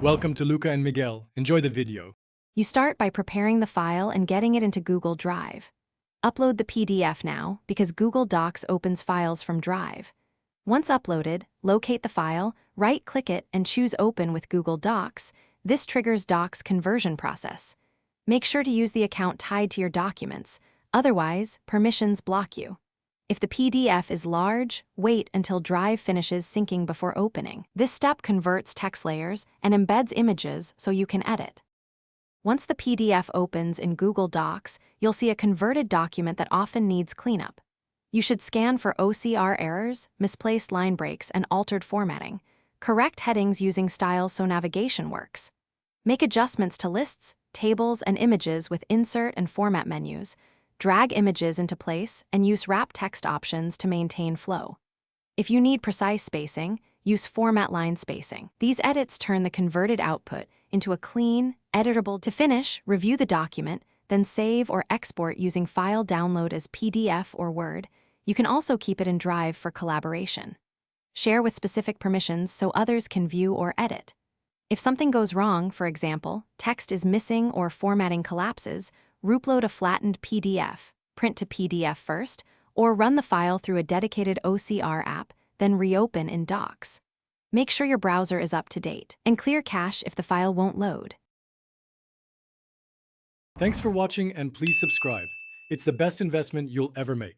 Welcome to Luca and Miguel. Enjoy the video. You start by preparing the file and getting it into Google Drive. Upload the PDF now, because Google Docs opens files from Drive. Once uploaded, locate the file, right-click it, and choose Open with Google Docs. This triggers Docs conversion process. Make sure to use the account tied to your documents, otherwise, permissions block you. If the PDF is large, wait until Drive finishes syncing before opening. This step converts text layers and embeds images so you can edit. Once the PDF opens in Google Docs, you'll see a converted document that often needs cleanup. You should scan for OCR errors, misplaced line breaks, and altered formatting. Correct headings using styles so navigation works. Make adjustments to lists, tables, and images with Insert and Format menus. Drag images into place and use wrap text options to maintain flow. If you need precise spacing, use Format line spacing. These edits turn the converted output into a clean, editable. To finish, review the document, then save or export using File Download as PDF or Word. You can also keep it in Drive for collaboration. Share with specific permissions so others can view or edit. If something goes wrong, for example, text is missing or formatting collapses, upload a flattened PDF, print to PDF first, or run the file through a dedicated OCR app, then reopen in Docs. Make sure your browser is up to date, and clear cache if the file won't load. Thanks for watching and please subscribe. It's the best investment you'll ever make.